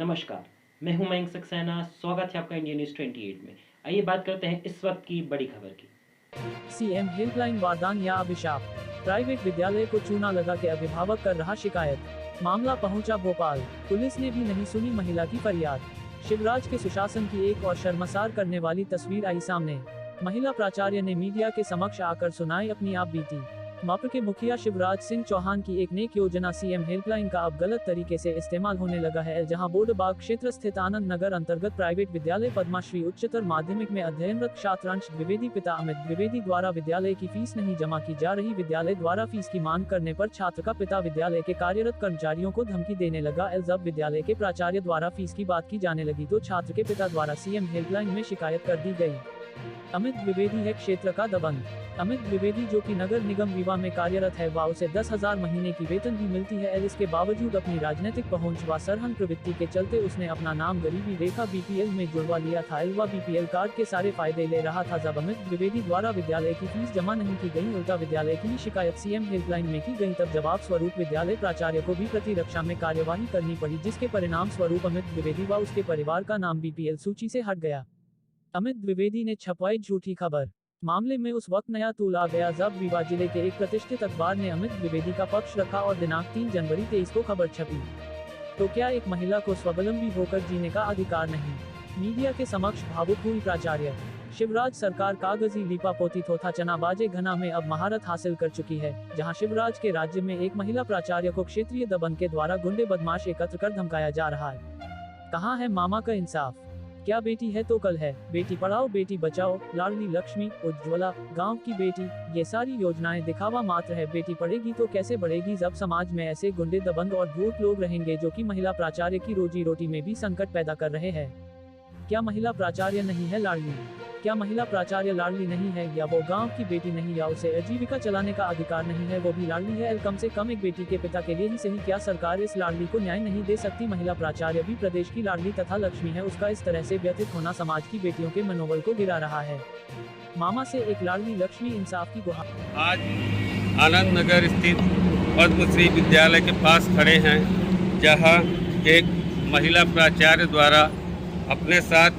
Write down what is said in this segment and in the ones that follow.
नमस्कार, मैं हूं मयंक सक्सेना। स्वागत है आपका इंडिया न्यूज़ 28 में। आइए बात करते हैं इस वक्त की बड़ी खबर की। सीएम हेल्पलाइन वरदान या अभिशाप। प्राइवेट विद्यालय को चूना लगा के अभिभावक कर रहा शिकायत। मामला पहुंचा भोपाल। पुलिस ने भी नहीं सुनी महिला की फरियाद। शिवराज के सुशासन की एक और शर्मसार करने वाली तस्वीर आई सामने। महिला प्राचार्य ने मीडिया के समक्ष आकर सुनाई अपनी आप बीती। मप्र के मुखिया शिवराज सिंह चौहान की एक नेक योजना सीएम हेल्पलाइन का अब गलत तरीके से इस्तेमाल होने लगा है, जहां बोडबाग क्षेत्र स्थित आनंद नगर अंतर्गत प्राइवेट विद्यालय पद्माश्री उच्चतर माध्यमिक में अध्ययनरत छात्रांश द्विवेदी पिता अमित द्विवेदी द्वारा विद्यालय की फीस नहीं जमा की जा रही। विद्यालय द्वारा फीस की मांग करने पर छात्र का पिता विद्यालय के कार्यरत कर्मचारियों को धमकी देने लगा। जब विद्यालय के प्राचार्य द्वारा फीस की बात की जाने लगी तो छात्र के पिता द्वारा सीएम हेल्पलाइन में शिकायत कर दी गई। अमित द्विवेदी है क्षेत्र का दबंग। अमित द्विवेदी जो कि नगर निगम रीवा में कार्यरत है व उसे 10,000 महीने की वेतन भी मिलती है। इसके बावजूद अपनी राजनीतिक पहुंच व सरहन प्रवृत्ति के चलते उसने अपना नाम गरीबी रेखा बीपीएल में जुड़वा लिया था। वह बीपीएल कार्ड के सारे फायदे ले रहा था। जब अमित द्विवेदी द्वारा विद्यालय की फीस जमा नहीं की गई, उल्टा विद्यालय की शिकायत सीएम हेल्पलाइन में की गई, तब जवाब स्वरूप विद्यालय प्राचार्य को भी प्रतिरक्षा में कार्यवाही करनी पड़ी, जिसके परिणाम स्वरूप अमित द्विवेदी व उसके परिवार का नाम बीपीएल सूची से हट गया। अमित द्विवेदी ने छपवाई झूठी खबर। मामले में उस वक्त नया तूल आ गया जब रीवा जिले के एक प्रतिष्ठित अखबार ने अमित द्विवेदी का पक्ष रखा और दिनांक 3 जनवरी 23 को खबर छपी। तो क्या एक महिला को स्वावलंबी होकर जीने का अधिकार नहीं? मीडिया के समक्ष भावुक हुई प्राचार्य। शिवराज सरकार कागजी लीपापोती थोथा चनाबाजे घना में अब महारत हासिल कर चुकी है, जहां शिवराज के राज्य में एक महिला प्राचार्य को क्षेत्रीय दबंग के द्वारा गुंडे बदमाश एकत्र कर धमकाया जा रहा है। कहाँ है मामा का इंसाफ? क्या बेटी है तो कल है। बेटी पढ़ाओ बेटी बचाओ, लाडली लक्ष्मी, उज्ज्वला, गांव की बेटी, ये सारी योजनाएं दिखावा मात्र है। बेटी पढ़ेगी तो कैसे बढ़ेगी जब समाज में ऐसे गुंडे दबंग और धूर्त लोग रहेंगे जो कि महिला प्राचार्य की रोजी रोटी में भी संकट पैदा कर रहे हैं। क्या महिला प्राचार्य नहीं है लाडली? क्या महिला प्राचार्य लाडली नहीं है, या वो गांव की बेटी नहीं, या उसे आजीविका चलाने का अधिकार नहीं है, वो भी लाडली है? कम से कम एक बेटी के पिता के लिए ही सही, क्या सरकार इस लाडली को न्याय नहीं दे सकती? महिला प्राचार्य भी प्रदेश की लाडली तथा लक्ष्मी है। उसका इस तरह से व्यथित होना समाज की बेटियों के मनोबल को गिरा रहा है। मामा से एक लाडली लक्ष्मी इंसाफ की गुहार। आज आनंद नगर स्थित पद्मश्री विद्यालय के पास खड़े हैं, जहां एक महिला प्राचार्य द्वारा अपने साथ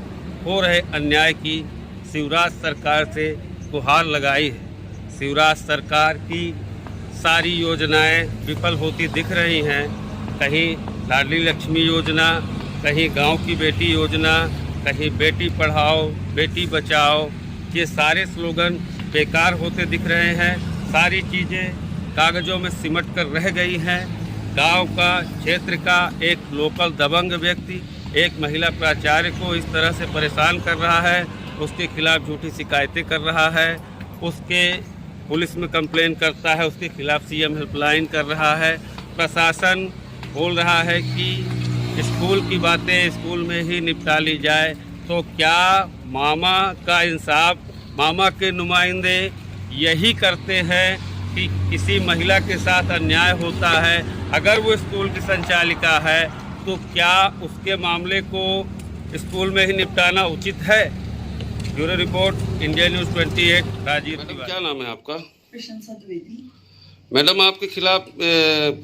हो रहे अन्याय की शिवराज सरकार से गुहार लगाई है। शिवराज सरकार की सारी योजनाएं विफल होती दिख रही हैं। कहीं लाडली लक्ष्मी योजना, कहीं गांव की बेटी योजना, कहीं बेटी पढ़ाओ बेटी बचाओ, ये सारे स्लोगन बेकार होते दिख रहे हैं। सारी चीज़ें कागज़ों में सिमट कर रह गई हैं। गांव का, क्षेत्र का एक लोकल दबंग व्यक्ति एक महिला प्राचार्य को इस तरह से परेशान कर रहा है, उसके खिलाफ झूठी शिकायतें कर रहा है, उसके पुलिस में कंप्लेन करता है, उसके खिलाफ सीएम हेल्पलाइन कर रहा है। प्रशासन बोल रहा है कि स्कूल की बातें स्कूल में ही निपटा ली जाए। तो क्या मामा का इंसाफ, मामा के नुमाइंदे यही करते हैं कि किसी महिला के साथ अन्याय होता है, अगर वो स्कूल की संचालिका है तो क्या उसके मामले को स्कूल में ही निपटाना उचित है? Bureau report, India News 28, Rajiv. क्या नाम है आपका? प्रशंसा द्विवेदी। मैडम, आपके खिलाफ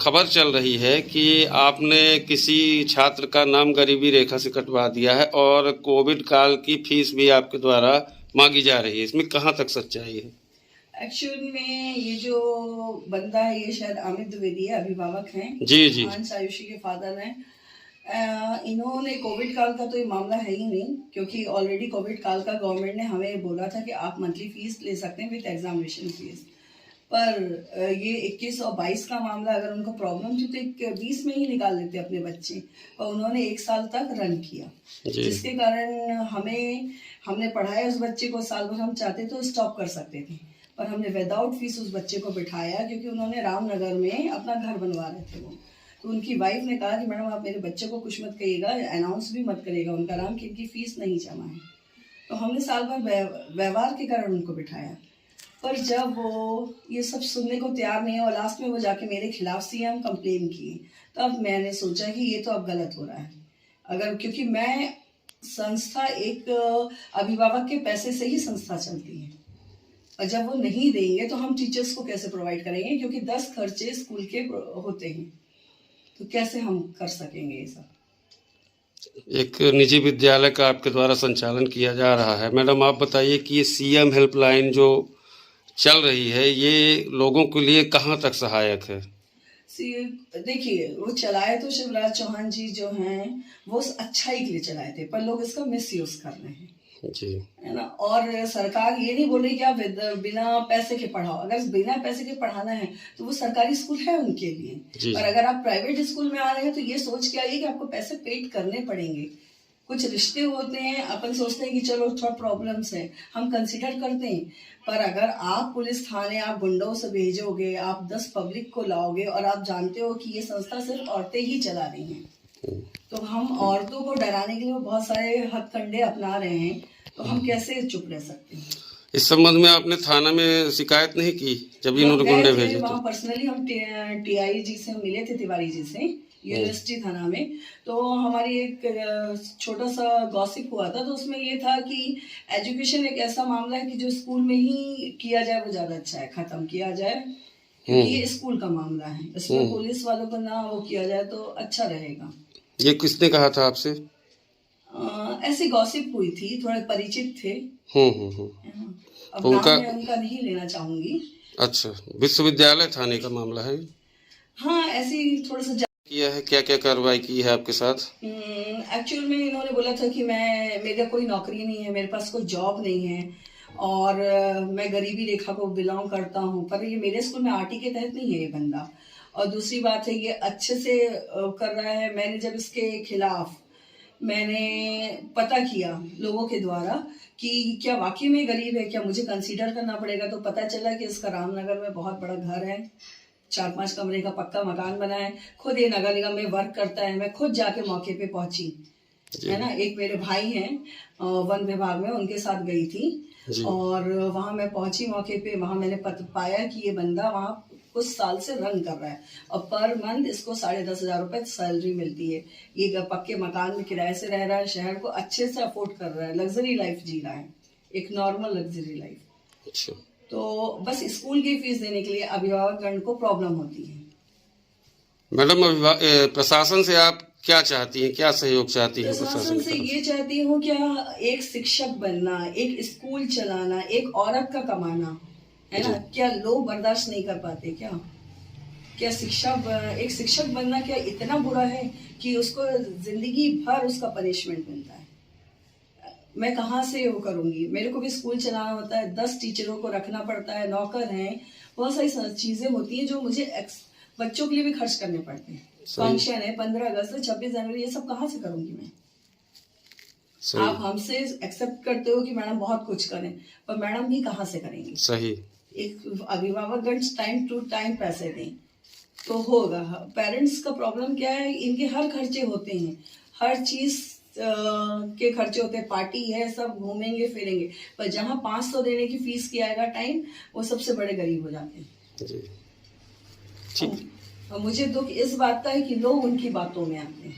खबर चल रही है कि आपने किसी छात्र का नाम गरीबी रेखा से कटवा दिया है और कोविड काल की फीस भी आपके द्वारा मांगी जा रही है। इसमें कहाँ तक सच्चाई है? एक्चुअली में ये जो बंदा है ये शायद अमित द्विवेदी है, अभिभावक हैं जी। हंस आयुषी के फादर हैं। इन्होंने कोविड काल का तो ये मामला है ही नहीं, क्योंकि ऑलरेडी कोविड काल का गवर्नमेंट ने हमें बोला था कि आप मंथली फीस ले सकते हैं विद एग्जामिनेशन फीस। पर ये 21 और 22 का मामला, अगर उनको प्रॉब्लम थी तो 20 में ही निकाल लेते अपने बच्चे, और उन्होंने 1 साल तक रन किया, जिसके कारण हमने पढ़ाया उस बच्चे को साल भर। हम चाहते तो स्टॉप कर सकते थे, पर हमने विदाउट फीस उस बच्चे को बिठाया, क्योंकि उन्होंने रामनगर में अपना घर बनवा रहे थे वो। तो उनकी वाइफ ने कहा कि मैडम आप मेरे बच्चे को कुछ मत कहिएगा, अनाउंस भी मत करिएगा उनका नाम, कि इनकी फीस नहीं जमा है। तो हमने साल भर व्यवहार के कारण उनको बिठाया, पर जब वो ये सब सुनने को तैयार नहीं है और लास्ट में वो जाके मेरे खिलाफ सीएम कंप्लेन किए, तब मैंने सोचा कि ये तो अब गलत हो रहा है। अगर, क्योंकि मैं संस्था एक अभिभावक के पैसे से ही संस्था चलती है, और जब वो नहीं देंगे तो हम टीचर्स को कैसे प्रोवाइड करेंगे, क्योंकि 10 खर्चे स्कूल के होते हैं, तो कैसे हम कर सकेंगे ये सब। एक निजी विद्यालय का आपके द्वारा संचालन किया जा रहा है। मैडम आप बताइए कि ये सीएम हेल्पलाइन जो चल रही है ये लोगों के लिए कहाँ तक सहायक है? देखिए, वो चलाए तो शिवराज चौहान जी जो हैं वो अच्छाई के लिए चलाए थे, पर लोग इसका मिस यूज कर रहे हैं जी, है ना। और सरकार ये नहीं बोल रही कि आप बिना पैसे के पढ़ाओ। अगर बिना पैसे के पढ़ाना है तो वो सरकारी स्कूल है उनके लिए, पर अगर आप प्राइवेट स्कूल में आ रहे हैं तो ये सोच के आइए कि आपको पैसे पेड करने पड़ेंगे। कुछ रिश्ते होते हैं, अपन सोचते हैं कि चलो थोड़ा प्रॉब्लम्स है, हम कंसिडर करते हैं, पर अगर आप पुलिस थाने आप गुंडों से भेजोगे, आप 10 पब्लिक को लाओगे और आप जानते हो कि ये संस्था सिर्फ औरतें ही चला रही हैं, तो हम औरतों को डराने के लिए बहुत सारे हथकंडे अपना रहे हैं, तो हम कैसे चुप रह सकते हैं? इस संबंध में आपने थाना में शिकायत नहीं की जब इन्होंने गुंडे भेजे? वहाँ पर्सनली हम टीआई जी से मिले थे, तिवारी जी से, यूनिवर्सिटी थाना में। तो हमारी एक छोटा सा गॉसिप हुआ था, तो उसमें ये था कि एजुकेशन एक ऐसा मामला है कि जो स्कूल में ही किया जाए वो ज्यादा अच्छा है, खत्म किया जाए, क्योंकि ये स्कूल का मामला है, इसमें पुलिस वालों को ना वो किया जाए तो अच्छा रहेगा। ये किसने कहा था आपसे? ऐसी गॉसिप हुई थी, थोड़े परिचित थे। अब तो नाम मैं उनका नहीं लेना चाहूंगी। अच्छा, विश्वविद्यालय थाने का मामला है? हाँ, ऐसी थोड़ा सा किया है, क्या क्या कार्रवाई की है आपके साथ? एक्चुअल में इन्होंने बोला था कि मेरा कोई नौकरी नहीं है, मेरे पास कोई जॉब नहीं है और मैं गरीबी रेखा को बिलोंग करता हूँ, पर ये मेरे स्कूल में आरटी के तहत नहीं है ये बंदा। और दूसरी बात है ये अच्छे से कर रहा है। मैंने जब इसके खिलाफ मैंने पता किया लोगों के द्वारा कि क्या वाकई में गरीब है, क्या मुझे कंसीडर करना पड़ेगा, तो पता चला कि इसका रामनगर में बहुत बड़ा घर है, 4-5 कमरे का पक्का मकान बना है, खुद ये नगर निगम में वर्क करता है। मैं खुद जाके मौके पे पहुंची, है ना। एक मेरे भाई हैं वन विभाग में, उनके साथ गई थी और वहां मैं पहुंची मौके पे। वहां मैंने पाया कि ये बंदा वहां कुछ साल से रन कर रहा है और पर मंथ इसको 10,500 रुपए सैलरी मिलती है। ये पक्के मकान में किराए से रह रहा है, शहर को अच्छे से अफोर्ड कर रहा है, लग्जरी लाइफ जी रहा है, एक नॉर्मल लग्जरी लाइफ। अच्छा, तो बस स्कूल की फीस देने के लिए अभिभावकगण को प्रॉब्लम होती है। मैडम प्रशासन से आप क्या चाहती हैं, क्या सहयोग चाहती हैं? प्रशासन से ये चाहती हूँ, क्या एक शिक्षक बनना, एक स्कूल चलाना, एक औरत का कमाना, है ना, क्या लोग बर्दाश्त नहीं कर पाते? क्या एक शिक्षक बनना क्या इतना बुरा है कि उसको जिंदगी भर उसका पनिशमेंट मिलता है? मैं कहाँ से वो करूंगी? मेरे को भी स्कूल चलाना होता है, 10 टीचरों को रखना पड़ता है, नौकर हैं, बहुत सारी चीजें होती हैं जो मुझे बच्चों के लिए भी खर्च करने पड़ते हैं। फंक्शन है 15 अगस्त, 26 जनवरी, ये सब कहाँ से करूंगी मैं? आप हमसे एक्सेप्ट करते हो कि मैडम बहुत कुछ करें, पर मैडम भी कहाँ से करेंगी? सही, एक अभिभावकगण टाइम टू टाइम पैसे दें तो होगा। पेरेंट्स का प्रॉब्लम क्या है, इनके हर खर्चे होते हैं, हर चीज के खर्चे होते हैं, पार्टी है, सब घूमेंगे फिरेंगे, पर जहाँ 500 देने की फीस की आएगा टाइम, वो सबसे बड़े गरीब हो जाते हैं। और मुझे दुख इस बात का है कि लोग उनकी बातों में आते हैं।